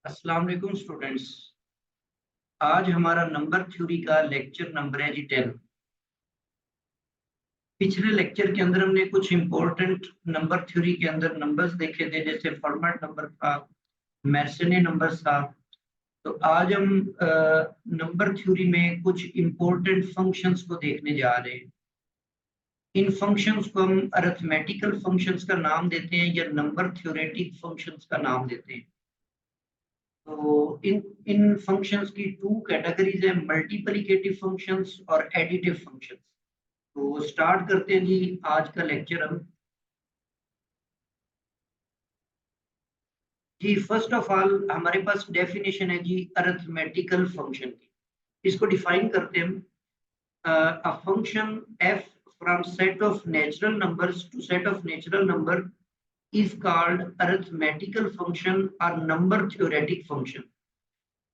अस्सलाम वालेकुम स्टूडेंट्स। आज हमारा नंबर थ्योरी का लेक्चर नंबर है जी 10। पिछले लेक्चर के अंदर हमने कुछ इंपॉर्टेंट नंबर थ्योरी के अंदर नंबर्स देखे थे, जैसे फॉर्मेट नंबर था, मेर्सेने नंबर था। तो आज हम नंबर थ्योरी में कुछ इंपॉर्टेंट फंक्शंस को देखने जा रहे हैं। इन फंक्शंस को हम अरिथमेटिकल फंक्शंस का नाम देते हैं या नंबर थ्योरेटिक फंक्शंस का नाम देते हैं। तो इन इन फंक्शंस की टू कैटेगरीज है, मल्टीप्लिकेटिव फंक्शंस और एडिटिव फंक्शंस। तो स्टार्ट करते हैं जी आज का लेक्चर हम। जी फर्स्ट ऑफ ऑल हमारे पास डेफिनेशन है जी अरिथमेटिकल फंक्शन की। इसको डिफाइन करते हैं हम। A function f from set of natural numbers to set of natural number is called arithmetical function or number theoretic function।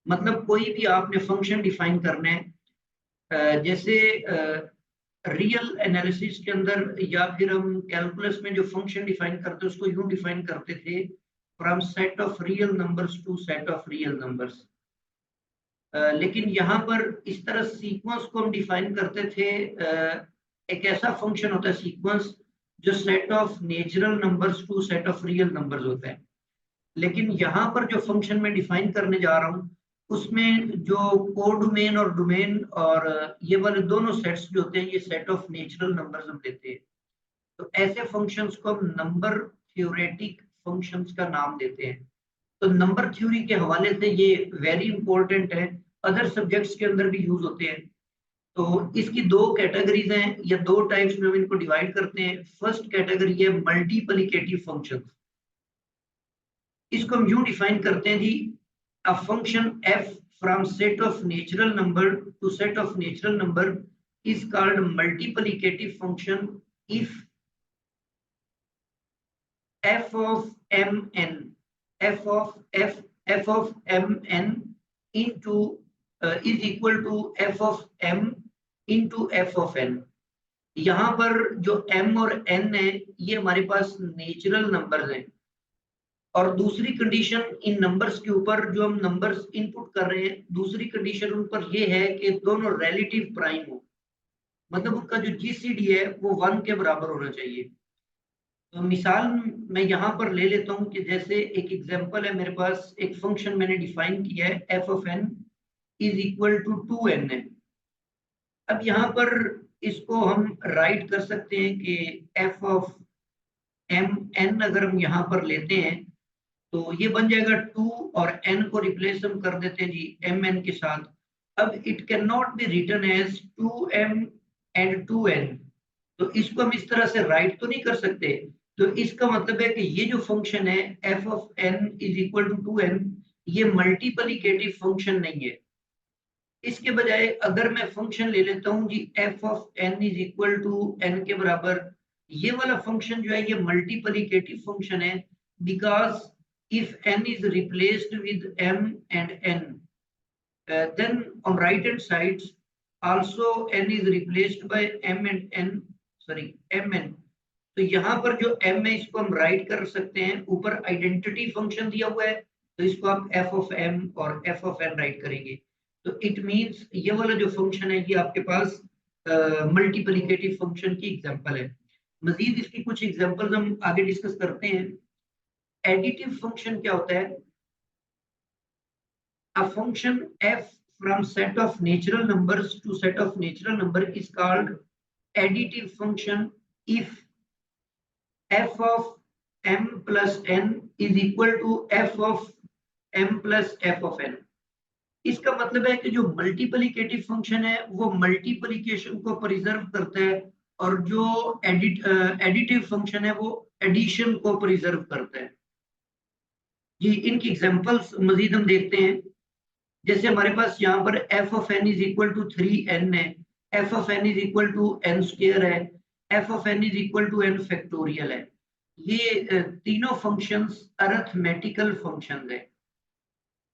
मतलब कोई भी आपने फंक्शन डिफाइन करना है, जैसे रियल एनालिसिस के अंदर या फिर हम कैलकुलस में जो फंक्शन डिफाइन करते हैं उसको यूं डिफाइन करते थे, from set of real numbers to set of real numbers. लेकिन यहाँ पर इस तरह सीक्वेंस को हम डिफाइन करते थे। एक ऐसा फंक्शन होता है सीक्वेंस जो set of natural numbers to set of real numbers होता है। लेकिन यहाँ पर जो फंक्शन मैं डिफाइन करने जा रहा हूँ उसमें जो कोडोमेन और डोमेन और ये वाले दोनों सेट्स जो होते हैं ये सेट ऑफ नेचुरल नंबर्स हम लेते हैं। तो ऐसे फंक्शंस को हम नंबर थ्योरेटिक फंक्शंस का नाम देते हैं। तो नंबर थ्योरी के हवाले से ये वेरी इंपॉर्टेंट है, अदर सब्जेक्ट्स के अंदर भी यूज होते हैं। तो इसकी दो कैटेगरीज हैं या दो टाइप्स में हम इनको डिवाइड करते हैं। फर्स्ट कैटेगरी है मल्टीप्लिकेटिव फंक्शंस। इसको हम यूं डिफाइन करते हैं जी, a function f from set of natural number to set of natural number is called multiplicative function if f of mn f of mn into is equal to f of m into f of n। यहाँ पर जो m और n है ये हमारे पास natural numbers हैं, और दूसरी कंडीशन इन नंबर्स के ऊपर जो हम नंबर्स इनपुट कर रहे हैं, दूसरी कंडीशन उन पर ये है कि दोनों रिलेटिव प्राइम हो, मतलब उनका जो जीसीडी है वो 1 के बराबर होना चाहिए। तो मिसाल मैं यहाँ पर ले लेता हूँ कि जैसे एक एग्जांपल है, मेरे पास एक फंक्शन मैंने डिफाइन किया है f of n is equal to 2n है। अब यहाँ पर इसको हम राइट कर सकते हैं कि f ऑफ mn अगर हम यहाँ पर लेते हैं तो ये बन जाएगा 2 और n को रिप्लेस हम कर देते हैं जी mn के साथ। अब it can not be written as 2m and 2n, तो इसको हम इस तरह से राइट तो नहीं कर सकते। तो इसका मतलब है कि ये जो फंक्शन है f of n is equal to 2n, ये मल्टीप्लिकेटिव फंक्शन नहीं है। इसके बजाय अगर मैं फंक्शन ले लेता हूँ G f of n is equal to n के बराबर, ये वाला फंक्शन जो है ये मल्टीप्लिकेटिव फंक्शन है, because if n is replaced with m and n, then on right hand sides also n is replaced by m and n, sorry mn। तो यहाँ पर जो m है इसको हम राइट कर सकते हैं, ऊपर आइडेंटिटी फंक्शन दिया हुआ है तो इसको आप f ऑफ m और f ऑफ n राइट करेंगे। तो इट मींस ये वाला जो फंक्शन है ये आपके पास मल्टीप्लिकेटिव फंक्शन की एग्जांपल है। मजीद इसकी कुछ एग्जांपल्स हम आगे डिस्कस करते हैं। एडिटिव फंक्शन क्या होता है? A function f from set of natural numbers to set of natural number is called additive function if f of m plus n is equal to f of m plus f of n। इसका मतलब है कि जो multiplicative function है वो multiplication को preserve करता है, और जो एडिटिव फंक्शन है वो एडिशन को प्रिजर्व करता है। जी इनकी एग्जांपल्स मजीद हम देखते हैं। जैसे हमारे पास यहाँ पर f of n is equal to 3n है, f of n is equal to n square है, f of n is equal to n factorial है। ये तीनों फंक्शंस अरिथमेटिकल फंक्शंस है,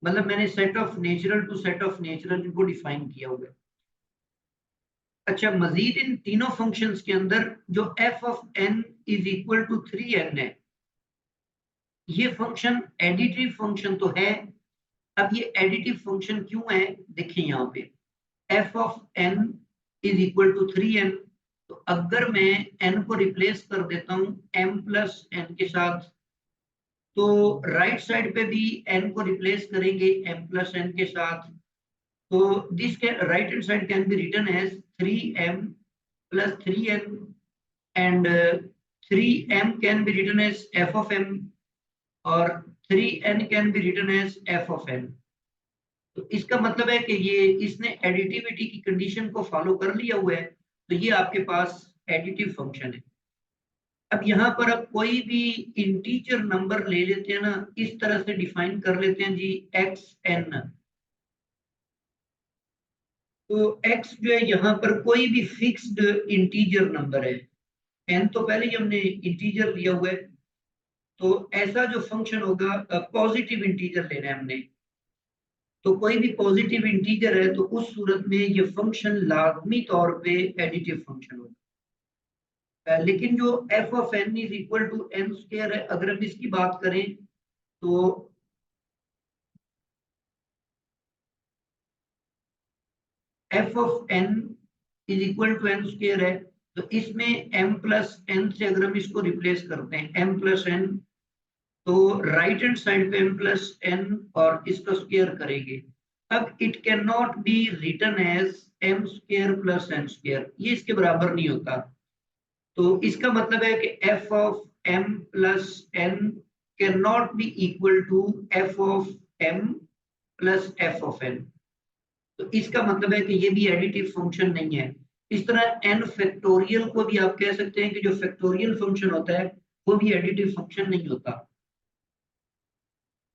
मतलब मैंने set of natural to set of natural इनको define किया हुआ है। अच्छा, मजीद इन तीनों फंक्शंस के अंदर जो f of n is equal to 3n है, ये फंक्शन एडिटिव फंक्शन तो है, अब ये एडिटिव फंक्शन क्यों है, देखिए यहाँ पे f of n is equal to 3n। तो अगर मैं n को रिप्लेस कर देता हूँ m प्लस n के साथ, तो राइट साइड पे भी n को रिप्लेस करेंगे m प्लस n के साथ, तो this can right hand side can be written as 3m plus 3n and 3m can be written as f of m और 3n can be written as f of n। तो इसका मतलब है कि ये इसने एडिटिविटी की कंडीशन को फॉलो कर लिया हुआ है, तो ये आपके पास एडिटिव फंक्शन है। अब यहाँ पर आप कोई भी इंटीजर नंबर ले लेते हैं ना, इस तरह से डिफाइन कर लेते हैं जी xn। तो x जो है यहाँ पर कोई भी फिक्स्ड इंटीजर नंबर है, n तो पहले ही हमने इंटीजर लिया हुआ है, तो ऐसा जो फंक्शन होगा पॉजिटिव इंटीजर लेना है हमने, तो कोई भी पॉजिटिव इंटीजर है तो उस सूरत में ये फंक्शन लाजमी तौर पे एडिटिव फंक्शन होगा। लेकिन जो f of n is equal to n square है, अगर हम इसकी बात करें तो f of n is equal to n square है, तो इसमें m प्लस n से अगर हम इसको रिप्लेस करते हैं m प्लस n, तो राइट हैंड साइड पे m प्लस n और इसका स्क्वायर करेंगे। अब it can not be written as m square plus n square, ये इसके बराबर नहीं होता। तो इसका मतलब है कि f of m plus n can not be equal to f of m plus f of n। तो इसका मतलब है कि ये भी एडिटिव फंक्शन नहीं है। इस तरह n फैक्टोरियल को भी आप कह सकते हैं कि जो फैक्टोरियल फंक्शन होता है वो भी एडिटिव फंक्शन नहीं होता।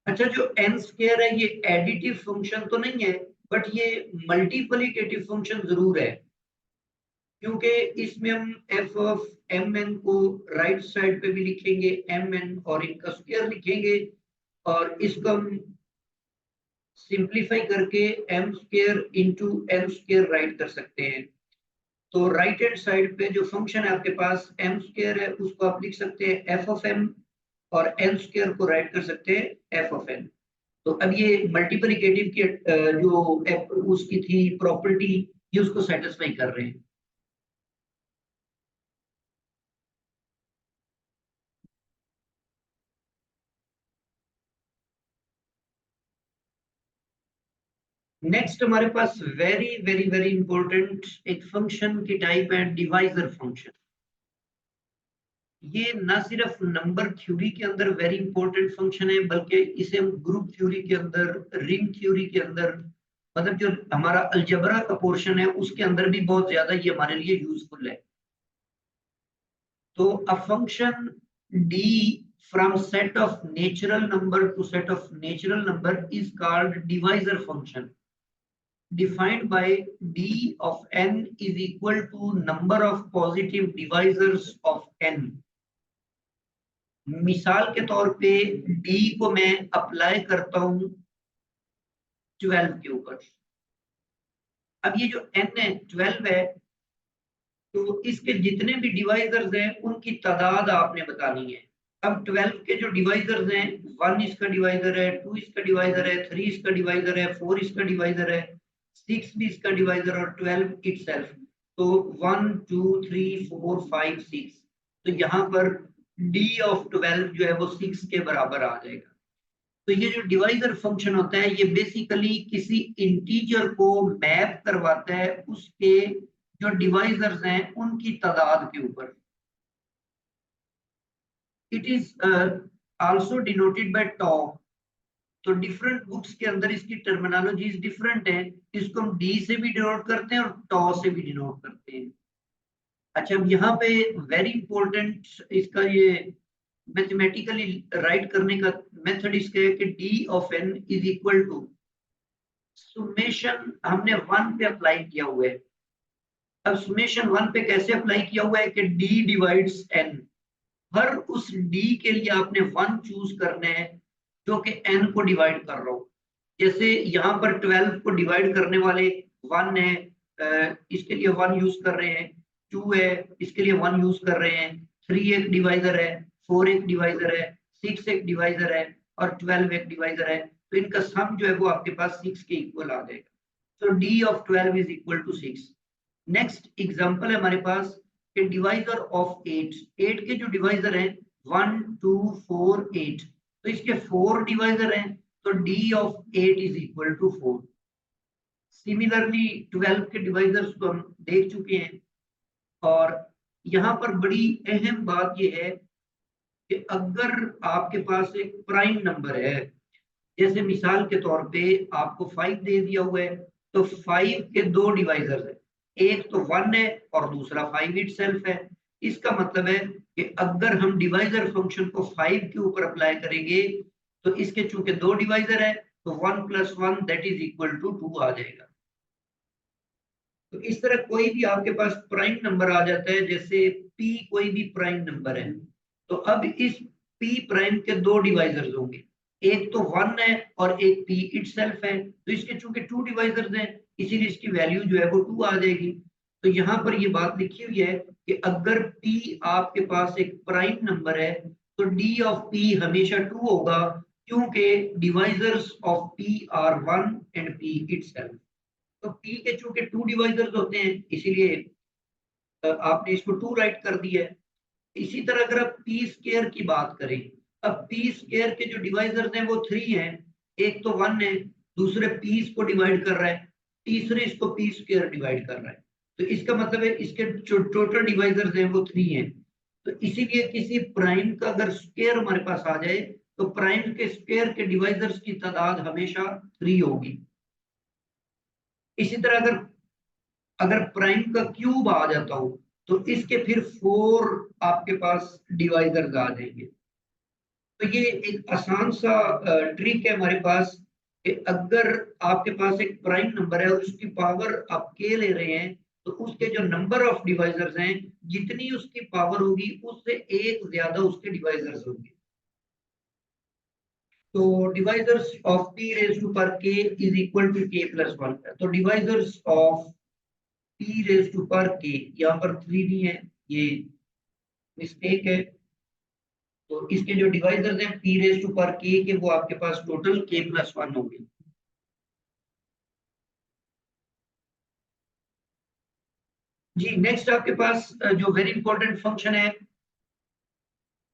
अच्छा, जो n स्क्वायर है ये एडिटिव फंक्शन तो नहीं है, बट ये मल्टीप्लिकेटिव फंक्शन जरूर है, क्योंकि इसमें हम f ऑफ mn को राइट साइड पे भी लिखेंगे mn और इनका स्क्वायर लिखेंगे, और इसको हम सिंप्लीफाई करके m square into n square right कर सकते हैं। तो राइट हैंड साइड पे जो फंक्शन है आपके पास m स्क्वायर है, उसको आप लिख सकते हैं f ऑफ m, और n स्क्वायर को राइट कर सकते हैं f ऑफ n। तो अब ये मल्टीप्लिकेटिव की जो उसकी थी प्रॉपर्टी, ये उसको सेटिस्फाई कर रहे हैं। नेक्स्ट हमारे पास वेरी वेरी वेरी इंपॉर्टेंट एक फंक्शन की टाइप है डिवाइजर फंक्शन। ये ना सिर्फ नंबर थ्योरी के अंदर वेरी इंपॉर्टेंट फंक्शन है, बल्कि इसे हम ग्रुप थ्योरी के अंदर, रिंग थ्योरी के अंदर, मतलब जो हमारा अलजेब्रा का पोर्शन है उसके अंदर भी बहुत ज्यादा ये हमारे लिए यूजफुल है। तो a function d from set of natural number to set of natural number is called divisor function, defined by d of n is equal to number of positive divisors of n। मिसाल के तौर पे d को मैं apply करता हूं 12 के ऊपर। अब ये जो n है 12 है, तो इसके जितने भी डिवाइजर्स हैं उनकी तादाद आपने बतानी है। अब 12 के जो डिवाइजर्स हैं, 1 इसका डिवाइजर है, 2 इसका डिवाइजर है, 3 इसका डिवाइजर है, 4 इसका डिवाइजर है, 6 भी इसका डिवाइजर और 12 इटसेल्फ। तो 1 2 3 4 5 6, तो यहाँ पर d ऑफ 12 जो है वो 6 के बराबर आ जाएगा। तो ये जो डिवाइजर फंक्शन होता है ये बेसिकली किसी इंटीजर को मैप करवाता है उसके जो डिवाइजर्स हैं उनकी तादाद के ऊपर। It is also denoted by tau. तो डिफरेंट बुक्स के अंदर इसकी टर्मिनोलॉजीज डिफरेंट है, इसको हम डी से भी डिनोट करते हैं और टॉ से भी डिनोट करते हैं। अच्छा, अब यहाँ पे वेरी इंपॉर्टेंट इसका ये मैथमेटिकली राइट करने का मेथड इसका है कि D of N is equal to summation हमने 1 पे अप्लाई किया हुआ है। अब सुमेशन 1 पे कैसे अप्लाई किया हुआ है कि डी डिवाइड्स एन, हर उस डी के लिए आपने 1 चूज करना है जो कि n को डिवाइड कर रहा हो। जैसे यहाँ पर 12 को डिवाइड करने वाले 1 है, इसके लिए 1 यूज कर रहे हैं, 2 है इसके लिए 1 यूज कर रहे हैं, 3 एक डिवाइजर है, 4 एक डिवाइजर है, 6 एक डिवाइजर है और 12 एक डिवाइजर है। तो इनका सम जो है वो आपके पास 6 के इक्वल आ जाएगा। तो d of 12 is equal to 6। Next example है हमारे पास कि डिवाइजर ऑफ 8 के जो डिवाइजर हैं 1 2 4 8, तो इसके 4 डिवाइजर हैं, तो d of 8 is equal to 4। Similarly 12 के डिवाइजर्स को हम देख चुके हैं। और यहाँ पर बड़ी अहम बात यह है कि अगर आपके पास एक प्राइम नंबर है, जैसे मिसाल के तौर पे आपको 5 दे दिया हुआ है, तो 5 के दो डिवाइजर्स हैं, एक तो 1 है और दूसरा 5 इटसेल्फ है। इसका मतलब है कि अगर हम डिवाइजर फंक्शन को 5 के ऊपर अप्लाई करेंगे तो इसके चूंकि दो डिवाइजर है तो 1 + 1 दैट इज इक्वल टू 2 आ जाएगा। तो इस तरह कोई भी आपके पास प्राइम नंबर आ जाता है, जैसे p कोई भी प्राइम नंबर है, तो अब इस p प्राइम के दो डिवाइजर्स होंगे, एक तो 1 है और एक p इटसेल्फ है, तो इसके चूंकि 2 डिवाइजर्स हैं इसीलिए इसकी वैल्यू जो है वो 2 आ जाएगी। तो यहाँ पर ये बात लिखी हुई है कि अगर p आपके पास एक प्राइम नंबर है तो d ऑफ p हमेशा 2 होगा, क्योंकि divisors of p are 1 and p itself. तो p के चूंकि 2 डिवाइजर्स होते हैं इसीलिए आपने इसको 2 राइट कर दिया है। इसी तरह अगर आप पी स्क्वायर की बात करें, अब पी स्क्वायर के जो डिवाइजर्स हैं वो 3 हैं, एक तो 1 है, दूसरे पी को डिवाइड कर रहा है, तीसरे इसको पी स्क्वायर डिवाइड कर रहा है, तो इसका मतलब है इसके जो टोटल डिवाइजर्स हैं वो 3 हैं। तो इसीलिए किसी प्राइम का अगर स्क्वायर हमारे पास आ जाए तो प्राइम के स्क्वायर के डिवाइजर्स की तादाद हमेशा 3 होगी। इसी तरह अगर अगर प्राइम का क्यूब आ जाता हो तो इसके फिर 4 आपके पास डिवाइजर्स आ जाएंगे। तो ये एक आसान सा ट्रिक है हमारे पास कि अगर आपके पास एक प्राइम नंबर है और उसकी पावर आप के ले रहे हैं तो उसके जो नंबर ऑफ डिवाइजर्स हैं, जितनी उसकी पावर होगी उससे एक ज्यादा उसके डिवाइजर्स होंगे। तो divisors of p raise to power k is equal to k plus 1। तो divisors of p raise to power k, यहाँ पर 3 नहीं है, ये मिस्टेक है। तो इसके जो डिवाइजर्स हैं p raise to power k के, वो आपके पास टोटल k प्लस 1 होंगे। जी नेक्स्ट आपके पास जो वेरी इंपॉर्टेंट फंक्शन है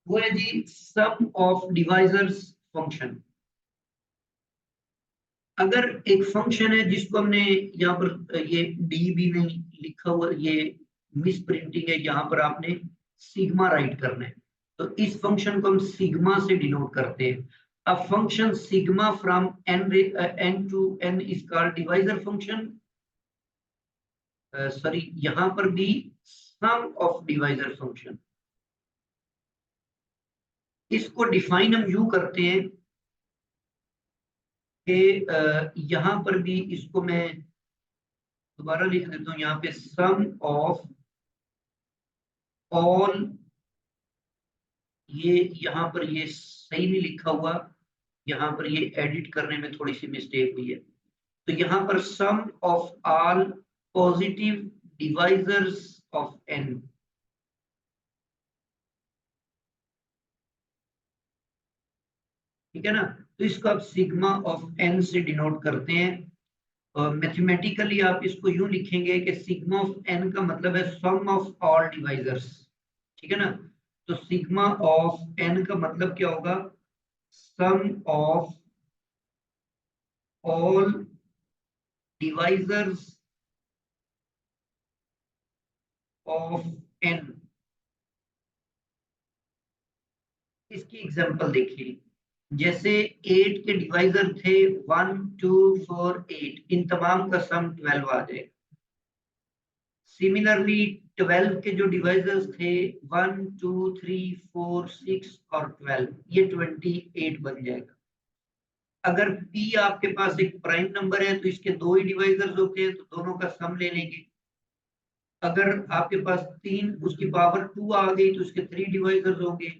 वो है जी सम ऑफ डिवाइजर्स फंक्शन। अगर एक फंक्शन है जिसको हमने यहाँ पर ये डी भी नहीं लिखा हुआ, ये मिस प्रिंटिंग है, यहाँ पर आपने सिग्मा राइट करना है, तो इस फंक्शन को हम सिग्मा से डिनोट करते हैं। A function sigma from n to n is called divisor function. Sorry, यहाँ पर भी सम ऑफ डिवाइजर फंक्शन। इसको डिफाइन हम यू करते हैं कि यहाँ पर भी इसको मैं दोबारा लिख देता हूँ, यहाँ पे सम ऑफ ऑल, ये यहाँ पर ये सही नहीं लिखा हुआ, यहाँ पर ये एडिट करने में थोड़ी सी मिस्टेक हुई है। तो यहाँ पर sum of all positive divisors of n, ठीक है ना। तो इसको आप सिग्मा ऑफ एन से डिनोट करते हैं। और मैथमेटिकली आप इसको यूं लिखेंगे कि सिग्मा ऑफ एन का मतलब है सम ऑफ ऑल डिवाइजर्स, ठीक है ना। तो सिग्मा ऑफ एन का मतलब क्या होगा, sum of all divisors of n. इसकी एग्जांपल देखिए, जैसे 8 के डिवाइजर थे 1 2 4 8, इन तमाम का सम 12 आ जाएगा। सिमिलरली 12 के जो डिवाइजर्स थे 1 2 3 4 6 और 12, ये 28 बन जाएगा। अगर p आपके पास एक प्राइम नंबर है तो इसके दो ही डिवाइजर्स होते हैं, तो दोनों का सम ले लेंगे। अगर आपके पास 3, उसकी पावर 2 आ गई तो उसके 3 डिवाइजर्स होंगे।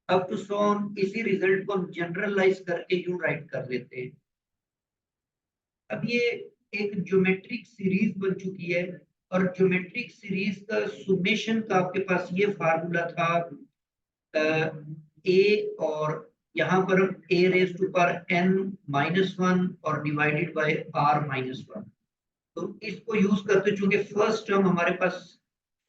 अप टू सो ऑन, इसी रिजल्ट को हम जनरलाइज करके यूं राइट कर लेते हैं। अब ये एक ज्योमेट्रिक सीरीज बन चुकी है, और ज्योमेट्रिक सीरीज का सुमेशन का आपके पास ये फार्मूला था, ए और यहाँ पर हम a raise to power n -1 और डिवाइडेड बाय r -1, तो इसको यूज करते चूंकि फर्स्ट टर्म हमारे पास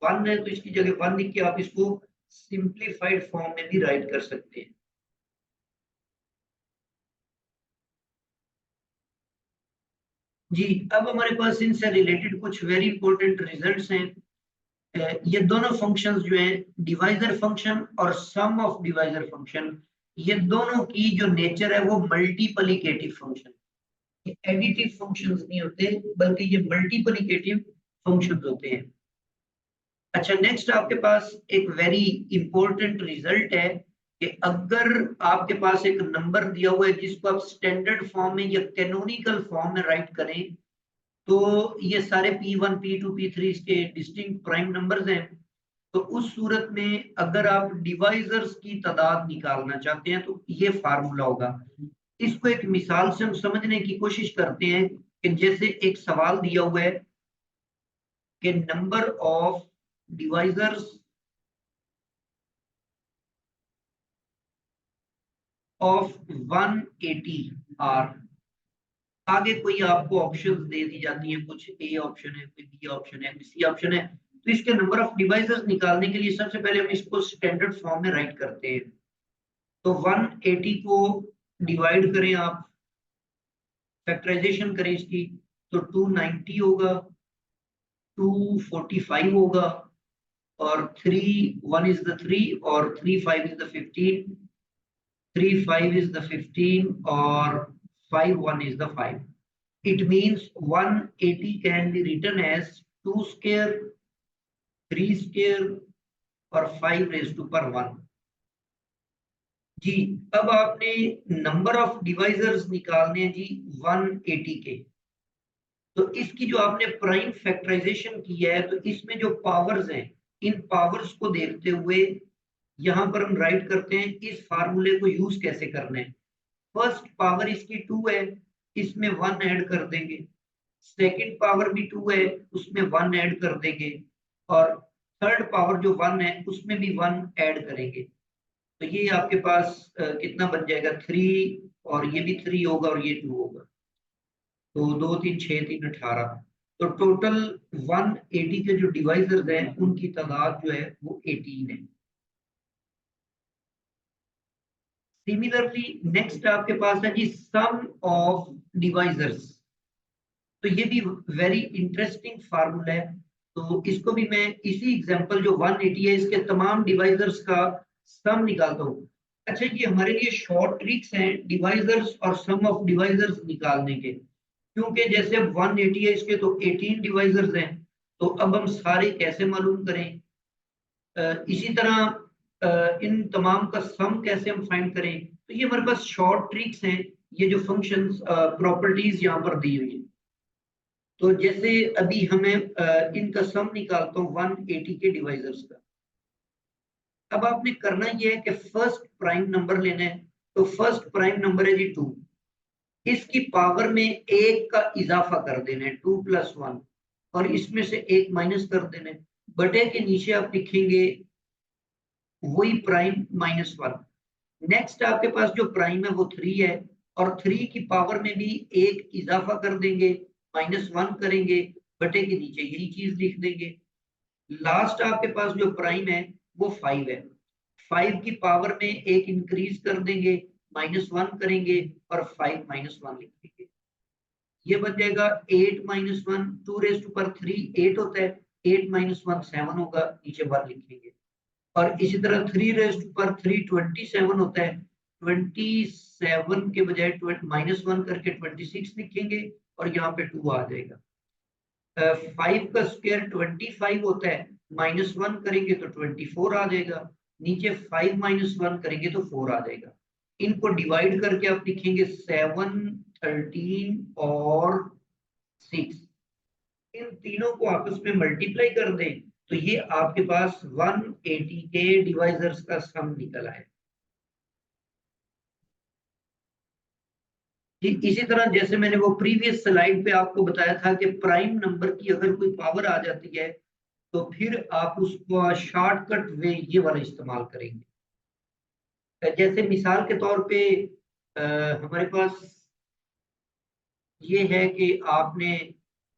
1 है, तो इसकी जगह 1 लिख के आप इसको सिंप्लीफाइड फॉर्म में भी राइट कर सकते हैं। जी, अब हमारे पास इनसे रिलेटेड कुछ वेरी इंपॉर्टेंट रिजल्ट्स हैं। ये दोनों फंक्शंस जो हैं, डिवाइजर फंक्शन और सम ऑफ डिवाइजर फंक्शन, ये दोनों की जो नेचर है वो मल्टीप्लिकेटिव फंक्शन, ये एडिटिव फंक्शंस नहीं होते बल्कि ये मल्टीप्लिकेटिव फंक्शंस होते हैं। अच्छा, नेक्स्ट आपके पास एक वेरी इंपॉर्टेंट रिजल्ट है कि अगर आपके पास एक नंबर दिया हुआ है जिसको आप स्टैंडर्ड फॉर्म में या कैनोनिकल फॉर्म में राइट करें, तो ये सारे P1, P2, P3 के डिस्टिंक्ट प्राइम नंबर्स हैं। तो उस सूरत में अगर आप डिवाइजर्स की तादाद निकालना चाहते हैं तो ये फार्मूला होगा। इसको एक मिसाल से हम समझने की कोशिश करते हैं कि जैसे एक सवाल दिया हुआ है कि number of divisors of 180 are. आगे कोई आपको ऑप्शंस दे दी जाती हैं, कुछ ए ऑप्शन है, कोई बी ऑप्शन है, कोई सी ऑप्शन है। तो इसके नंबर ऑफ डिवाइसेस निकालने के लिए सबसे पहले हम इसको स्टैंडर्ड फॉर्म में राइट करते हैं। तो 180 को डिवाइड करें आप, फैक्टराइजेशन करें इसकी, तो 290 होगा, 245 होगा, और 3 1 इज द 3 और 3 5 is the 15, 3 5 is the 15 or 5 1 is the 5. It means 180 can be written as 2 square, 3 square और 5 raised to power 1। जी, अब आपने नंबर ऑफ डिवाइजर्स निकालने हैं जी 180 के। तो इसकी जो आपने प्राइम फैक्टराइजेशन की है, तो इसमें जो पावर्स हैं, इन पावर्स को देखते हुए यहाँ पर हम राइट करते हैं इस फार्मूले को यूज कैसे करना है। फर्स्ट पावर इसकी 2 है, इसमें 1 ऐड कर देंगे। सेकंड पावर भी 2 है, उसमें 1 ऐड कर देंगे। और थर्ड पावर जो 1 है उसमें भी 1 ऐड करेंगे। तो ये आपके पास कितना बन जाएगा, 3, और ये भी 3 होगा और ये 2 होगा। तो 2 3 6 3 18। तो टोटल 180 के जो डिवाइजर्स हैं उनकी तादाद जो है वो 18 है। सिमिलरली नेक्स्ट आपके पास है जी सम ऑफ डिवाइजर्स। तो ये भी वेरी इंटरेस्टिंग फार्मूला है। तो इसको भी मैं इसी एग्जांपल जो 180 है इसके तमाम डिवाइजर्स का सम निकालता हूँ। अच्छा, ये हमारे लिए शॉर्ट ट्रिक्स हैं डिवाइजर्स और सम ऑफ डिवाइजर्स निकालने के, क्योंकि जैसे अब 180 है इसके तो 18 डिवाइजर्स हैं। तो अब हम सारे कैसे मालूम करें, इसी तरह इन तमाम का सम कैसे हम फाइंड करें। तो ये हमारे पास शॉर्ट ट्रिक्स हैं, ये जो फंक्शंस प्रॉपर्टीज यहाँ पर दी हुई है। तो जैसे अभी हमें इनका सम निकालता हूँ 180 के डिवाइजर्स का। अब आपने करना ये है कि फर्स्ट प्राइम नंबर लेना है। तो फर्स्ट प्राइम नंबर है जी 2, इसकी पावर में एक का इजाफा कर देना है, 2 + 1, और इसमें से एक माइनस कर देना है। बटे के नीचे आप लिखेंगे वही प्राइम -1। नेक्स्ट आपके पास जो प्राइम है वो 3 है, और 3 की पावर में भी एक इजाफा कर देंगे, -1 करेंगे, बटे के नीचे यही चीज लिख देंगे। लास्ट आपके पास जो प्राइम है वो 5 है, 5 की पावर में एक इंक्रीज कर देंगे, -1 करेंगे और 5 -1 लिख देंगे। ये बन जाएगा 8 -1, 2⁻3 8 होता है, 8 -1 7 होगा, नीचे 1 लिखेंगे। और इसी तरह 3⁻3 27 होता है, 27 के बजाय -1 करके 26 लिखेंगे और यहाँ पे 2 आ जाएगा। 5 का स्क्वायर 25 होता है, -1 करेंगे तो 24 आ जाएगा, नीचे 5 -1 करेंगे तो 4 आ जाएगा। इनको डिवाइड करके आप लिखेंगे 7 13 और 6। इन तीनों को आपस में मल्टीप्लाई कर दें तो ये आपके पास 180 के डिवाइजर्स का सम निकल आए। इसी तरह जैसे मैंने वो प्रीवियस स्लाइड पे आपको बताया था कि प्राइम नंबर की अगर कोई पावर आ जाती है तो फिर आप उसको शॉर्टकट वे ये वाला इस्तेमाल करेंगे। जैसे मिसाल के तौर पे हमारे पास ये है कि आपने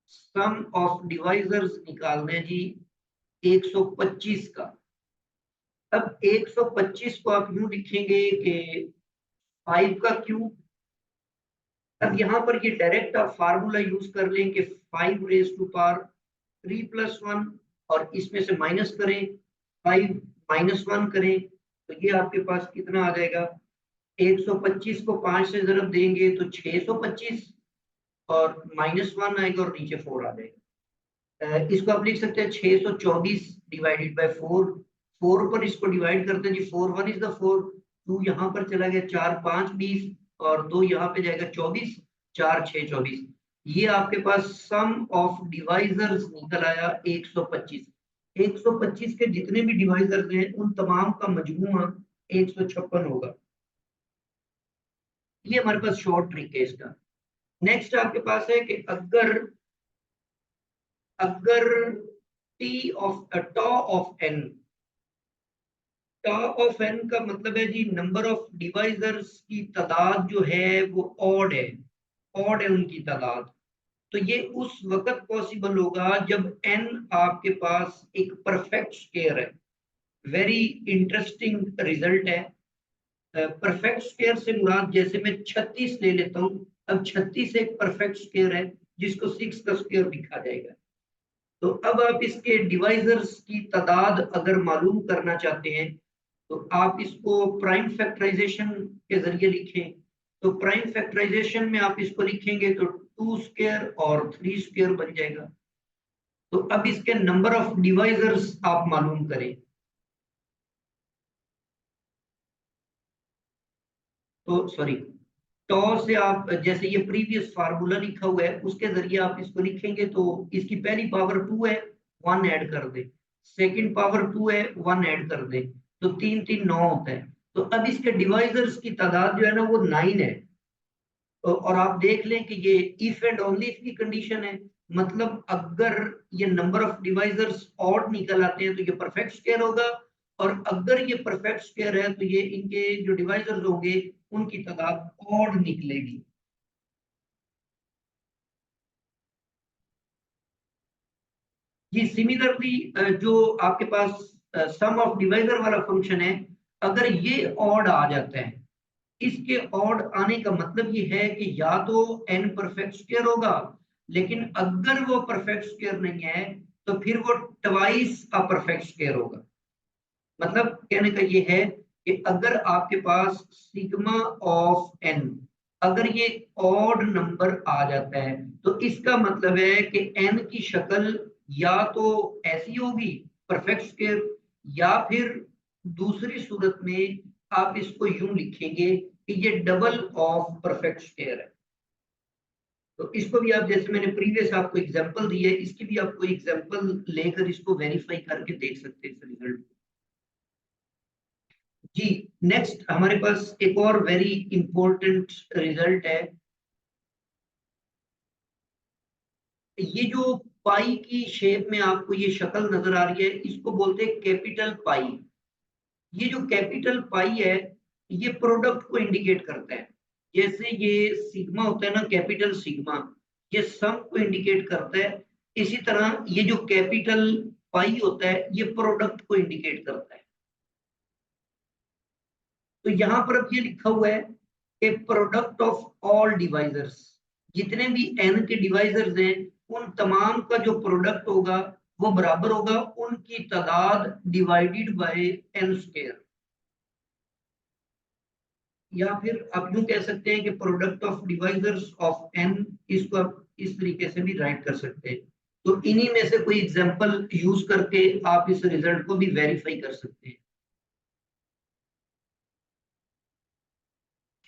सम ऑफ डिवाइजर्स निकालना है जी 125 का। अब 125 को आप यूं लिखेंगे कि 5 का क्यूब। अब यहाँ पर ये डायरेक्ट आप फार्मूला यूज कर लें कि 5 रेज टू पावर 3 प्लस 1 और इसमें से माइनस करें 5 माइनस 1 करें तो ये आपके पास कितना आ जाएगा। 125 को 5 से जरब देंगे तो 625 और माइनस 1 आएगा और नीचे 4 आ जाएगा। इसको आप लिख सकते हैं 624 डिवाइडेड बाय 4। 4 पर इसको डिवाइड करते हैं जी 4 1 इज द 4। 2 यहाँ पर चला गया 4 5 20 और 2 यहाँ पे जाएगा 24 4 6 24। ये आपके पास सम ऑफ डिवाइजर्स निकल आया 125। 125 के जितने भी डिवाइजर्स हैं उन तमाम का मजमूआ 156 होगा। ये हमारे पास शॉर्ट ट्रिक है इसका। नेक्स्ट आपके पास है कि अगर अगर T of tau of N, tau of N का मतलब है जी नंबर ऑफ डिवाइजर्स की तादाद जो है वो ऑड है, ऑड है उनकी तादाद। तो ये उस वक्त पॉसिबल होगा जब एन आपके पास एक परफेक्ट स्क्वायर है। वेरी इंटरेस्टिंग रिजल्ट है। परफेक्ट स्क्वायर से मुराद जैसे मैं 36 ले लेता हूँ। अब 36 एक परफेक्ट स्क्वायर है जिसको 6 का स्क्वायर लिखा जाएगा। तो अब आप इसके डिवाइजर्स की तादाद अगर मालूम करना चाहते हैं तो आप इसको प्राइम फैक्टराइजेशन के जरिए लिखें। तो प्राइम फैक्टराइजेशन में आप इसको लिखेंगे तो 2 स्क्वायर और 3 स्क्वायर बन जाएगा। तो अब इसके नंबर ऑफ डिवाइजर्स आप मालूम करें। तो सॉरी, टॉ से आप जैसे ये प्रीवियस फार्मूला लिखा हुआ है उसके जरिए आप इसको लिखेंगे तो इसकी पहली पावर 2 है 1 ऐड कर दे, सेकंड पावर 2 है 1 ऐड कर दे तो 3 3 9 होता है। तो अब इसके डिवाइजर्स की तादाद जो है ना वो 9 है। और आप देख लें कि ये इफ एंड ओनली इफ की कंडीशन है। मतलब अगर ये नंबर ऑफ डिवाइजर्स ऑड निकल आते हैं तो ये परफेक्ट स्क्वायर होगा और अगर ये परफेक्ट स्क्वायर है तो ये इनके जो डिवाइजर्स होंगे उनकी तादाद ऑड निकलेगी। ये सिमिलरली जो आपके पास सम ऑफ डिवाइजर वाला फंक्शन है, अगर ये ऑड आ जाता है, इसके ऑड आने का मतलब ये है कि या तो n परफेक्ट स्क्वायर होगा, लेकिन अगर वो परफेक्ट स्क्वायर नहीं है तो फिर वो ट्वाइस अ परफेक्ट स्क्वायर होगा। मतलब कहने का ये है कि अगर आपके पास सिग्मा ऑफ n अगर ये ऑड नंबर आ जाता है तो इसका मतलब है कि n की शक्ल या तो ऐसी होगी परफेक्ट स्क्वायर या फिर दूसरी सूरत में आप इसको यूं लिखेंगे कि ये डबल ऑफ परफेक्ट स्क्वायर है। तो इसको भी आप जैसे मैंने प्रीवियस आपको एग्जांपल दी है इसकी भी आपको एग्जांपल लेकर इसको वेरीफाई करके देख सकते हैं इस रिजल्ट। जी, नेक्स्ट हमारे पास एक और वेरी इंपॉर्टेंट रिजल्ट है। ये जो पाई की शेप में आपको ये शक्ल नजर आ रही है इसको बोलते हैं कैपिटल पाई। ये जो कैपिटल पाई है ये प्रोडक्ट को इंडिकेट करता है। जैसे ये सिग्मा होता है ना, कैपिटल सिग्मा, ये सम को इंडिकेट करता है। इसी तरह ये जो कैपिटल पाई होता है ये प्रोडक्ट को इंडिकेट करता है। तो यहाँ पर अब ये लिखा हुआ है कि प्रोडक्ट ऑफ ऑल डिवाइजर्स, जितने भी n के डिवाइजर्स हैं उन तमाम का जो प्रोडक्ट होगा वो बराबर होगा उनकी तादाद डिवाइडेड बाय n स्क्वायर। या फिर आप यूं कह सकते हैं कि product of divisors of n, इसको आप इस तरीके से भी राइट कर सकते हैं। तो इन्हीं में से कोई एग्जांपल यूज करके आप इस रिजल्ट को भी वेरीफाई कर सकते हैं।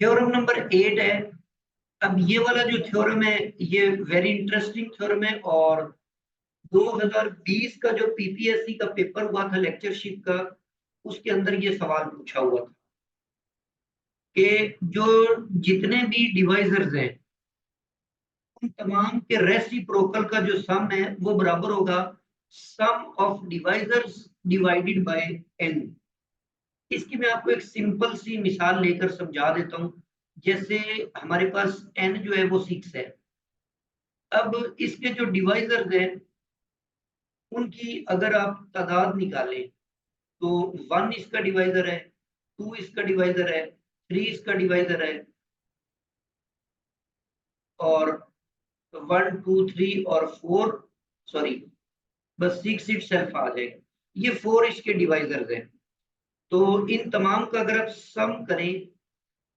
थ्योरम नंबर 8 है। अब ये वाला जो थ्योरम है ये वेरी इंटरेस्टिंग थ्योरम है और 2020 का जो पीपीएससी का पेपर हुआ था लेक्चरशिप का उसके अंदर ये सवाल पूछा हुआ था कि जो जितने भी डिवाइजर्स हैं उन तमाम के रेसिप्रोकल का जो सम है वो बराबर होगा sum of divisors divided by n। इसकी मैं आपको एक सिंपल सी मिसाल लेकर समझा देता हूँ। जैसे हमारे पास n जो है वो 6 है। अब इसके जो डिवाइजर्स हैं उनकी अगर आप तादाद निकालें तो 1 इसका डिवाइजर है, 2 इसका डिवाइजर है, 3 इसका डिवाइजर है और 1 2 3 और 4 सॉरी बस 6 इट सेल्फ आ जाएगा। ये 4 इसके डिवाइजर्स हैं। तो इन तमाम का अगर आप सम करें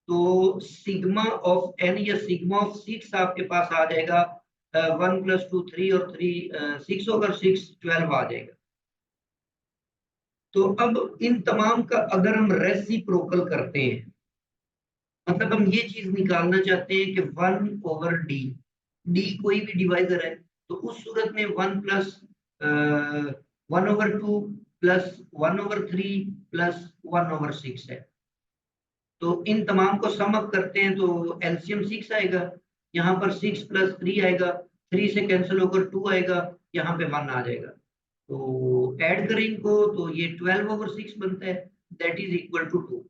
तो सिग्मा ऑफ एन या सिग्मा ऑफ 6 आपके पास आ जाएगा 1 + 2 3 और 3 6 होगा, 6 12 आ जाएगा। तो अब इन तमाम का अगर हम रेसिप्रोकल करते हैं, मतलब हम ये चीज निकालना चाहते हैं कि 1/d, डी कोई भी डिवाइजर है, तो उस सूरत में 1 + 1/2 + 1/3 + 1/6 है। तो इन तमाम को सम अप करते हैं तो एलसीएम 6 आएगा। यहाँ पर 6 + 3 आएगा, 3 से कैंसिल होकर 2 आएगा, यहाँ पे 1 आ जाएगा। तो ऐड करें इनको तो ये 12/6 बनता है, दैट इज इक्वल टू 2।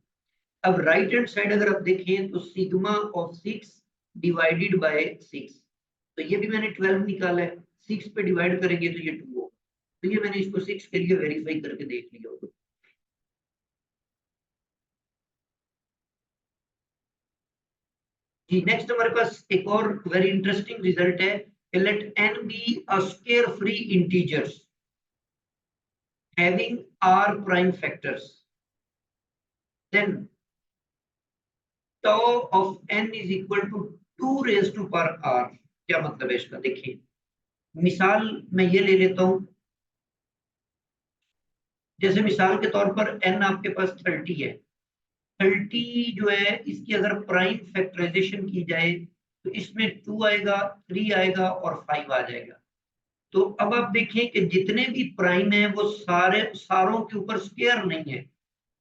अब राइट हैंड साइड अगर आप देखें तो सिग्मा ऑफ 6 डिवाइडेड बाय 6, तो ये भी मैंने 12 निकाला है, 6 पे डिवाइड करेंगे तो ये 2 होगा। तो ये मैंने इसको 6 के लिए वेरीफाई करके देख लिया होगा। जी नेक्स्ट हमारे पास एक और वेरी इंटरेस्टिंग रिजल्ट है, let n be a square free integers having r prime factors, then tau of n is equal to 2 raised to power r। क्या मतलब है इसका, देखिए मिसाल मैं ये ले लेता हूं। जैसे मिसाल के तौर पर n आपके पास 30 है, 30 जो है इसकी अगर प्राइम फैक्टराइजेशन की जाए तो इसमें 2 आएगा, 3 आएगा और 5 आ जाएगा। तो अब आप देखें कि जितने भी प्राइम है वो सारों के ऊपर स्क्वायर नहीं है,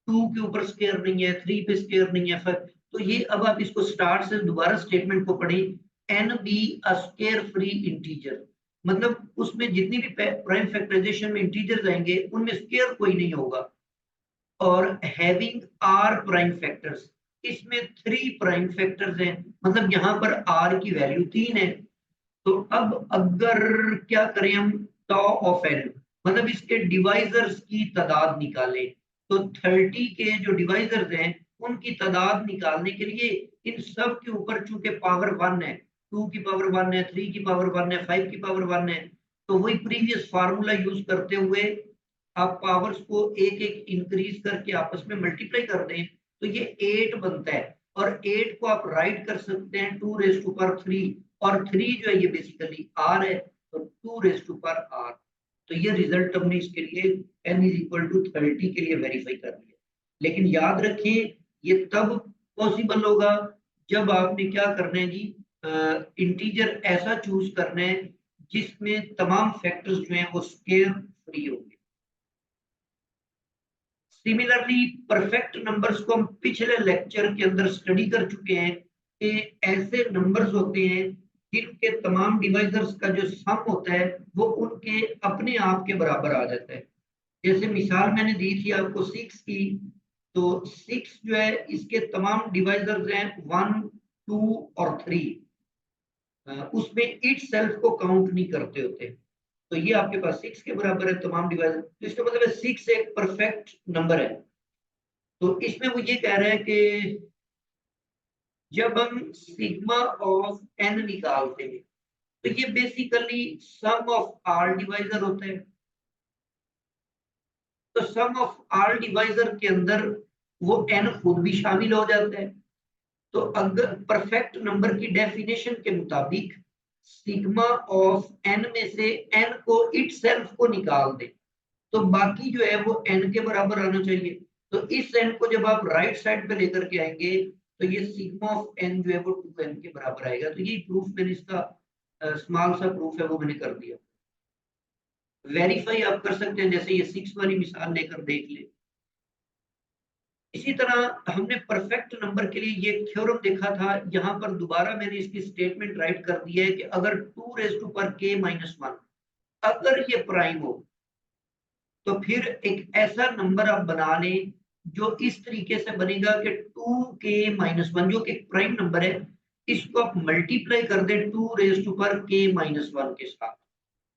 2 के ऊपर स्क्वायर नहीं है, 3 पे स्क्वायर नहीं है, 5। तो ये अब आप इसको स्टार्ट से दोबारा स्टेटमेंट को पढ़ें, N be a square free integer, मतलब उसमें जितनी भी प्राइम फैक्टराइजेशन में इंटीजर्स आएंगे उनमें स्क्वायर कोई नहीं होगा। और हैविंग आर प्राइम फैक्टर्स, इसमें 3 प्राइम फैक्टर्स हैं, मतलब यहाँ पर आर की वैल्यू 3 है। तो अब अगर क्या करें हम, टॉ ऑफ एन, मतलब इसके डिवाइजर्स की तादाद निकालें, तो 30 के जो डिवाइजर्स हैं उनकी तादाद निकालने के लिए इन सब के ऊपर चूंकि पावर 1 है, 2 की पावर 1 है, 3 की पावर 1 है, 5 की पावर 1 है, तो वही प्रीवियस फार्मूला यूज करते हुए आप पावर्स को एक एक इंक्रीज करके आपस में मल्टीप्लाई कर दें तो ये 8 बनता है। और 8 को आप राइट कर सकते हैं 2⁻3, और 3 जो है ये बेसिकली r है, तो 2⁻r। तो ये रिजल्ट हमने इसके लिए n = 30 के लिए वेरीफाई कर लिया। लेकिन याद रखें ये तब पॉसिबल होगा जब आपने क्या करना है जी, इंटीजर ऐसा चूज करना है जिसमें तमाम फैक्टर्स जो हैं वो स्क्वायर फ्री होंगे। सिमिलरली परफेक्ट नंबर्स को हम पिछले लेक्चर के अंदर स्टडी कर चुके हैं कि ऐसे नंबर्स होते हैं जिनके तमाम डिवाइजर्स का जो सम होता है वो उनके अपने आप के बराबर आ जाता है। जैसे मिसाल मैंने दी थी आपको 6 की, तो 6 जो है इसके तमाम डिवाइजर्स हैं 1 2 और 3, उसमें इट सेल्फ को काउंट नहीं करते होते। तो ये आपके पास 6 के बराबर है तमाम डिवाइजर, तो इसका मतलब है 6 एक परफेक्ट नंबर है। तो इसमें वो ये कह रहा है कि जब हम सिग्मा ऑफ एन निकालते हैं तो ये basically sum of R divisor होता है। तो सम ऑफ आर डिवाइजर के अंदर वो एन खुद भी शामिल हो जाता है। तो अगर परफेक्ट नंबर की डेफिनेशन के मुताबिक सिग्मा ऑफ एन में से एन को इट सेल्फ को निकाल दे तो बाकी जो है वो एन के बराबर आना चाहिए। तो इस एन को जब आप राइट साइड पे लेकर के आएंगे तो ये सिग्मा ऑफ एन जो है वो 2n के बराबर आएगा। तो ये प्रूफ मैंने इसका स्मॉल सा प्रूफ है वो मैंने कर दिया। वेरीफाई आप कर सकते हैं, जैसे ये 6 वाली मिसाल लेकर देख ले। इसी तरह हमने परफेक्ट नंबर के लिए ये थ्योरम देखा था, यहाँ पर दोबारा मैंने इसकी स्टेटमेंट राइट कर दी है कि अगर 2⁻k-1 अगर ये प्राइम हो तो फिर एक ऐसा नंबर आप बना लें जो इस तरीके से बनेगा कि 2k-1 जो कि एक प्राइम नंबर है, इसको आप मल्टीप्लाई कर दें 2 रेज़ टू पावर k-1 के साथ।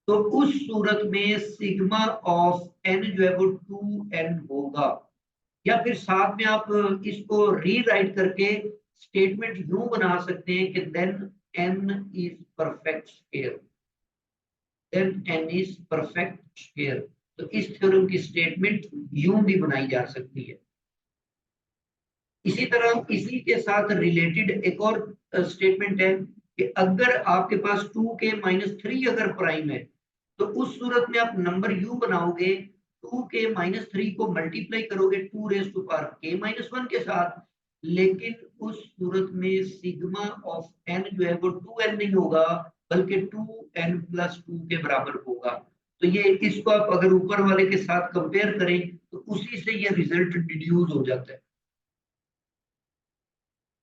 तो उस सूरत में सिग्मा ऑफ n जो है वो 2n होगा। या फिर साथ में आप इसको रीराइट करके स्टेटमेंट यूं बना सकते हैं कि then n is perfect square, then n is perfect square. तो इस थ्योरम की स्टेटमेंट यूं भी बनाई जा सकती है। इसी तरह इसी के साथ रिलेटेड एक और स्टेटमेंट है कि अगर आपके पास 2k-3 अगर प्राइम है, तो उस सूरत में आप नंबर यूं बनाओगे, 2k-3 को मल्टीप्लाई करोगे 2 रेज़ टू पावर k-1 के साथ, लेकिन उस सूरत में सिग्मा ऑफ n जो है वो 2n नहीं होगा, बल्कि 2n+2 के बराबर होगा। तो ये इसको आप अगर ऊपर वाले के साथ कंपेयर करें तो उसी से ये रिजल्ट डिड्यूस हो जाता है।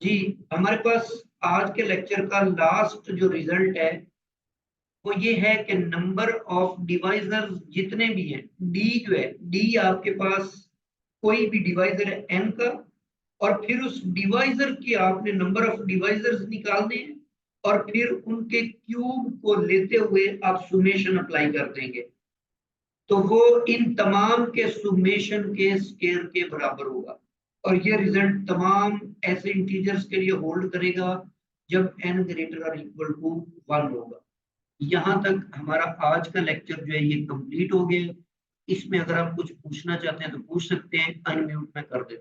जी, हमारे पास आज के लेक्चर का लास्ट जो रिजल्ट है वो ये है कि नंबर ऑफ डिवाइजर्स जितने भी हैं, डी जो है, डी आपके पास कोई भी डिवाइजर है n का, और फिर उस डिवाइजर के आपने नंबर ऑफ डिवाइजर्स निकालने हैं और फिर उनके क्यूब को लेते हुए आप सुमेशन अप्लाई कर देंगे, तो वो इन तमाम के सुमेशन के स्केयर के बराबर होगा। और ये रिजल्ट तमाम ऐसे इंटीजर्स के लिए होल्ड करेगा जब n ग्रेटर और इक्वल टू 1 होगा। यहाँ तक हमारा आज का लेक्चर जो है ये कंप्लीट हो गया। इसमें अगर आप कुछ पूछना चाहते हैं तो पूछ सकते हैं, अनम्यूट में कर देते हैं।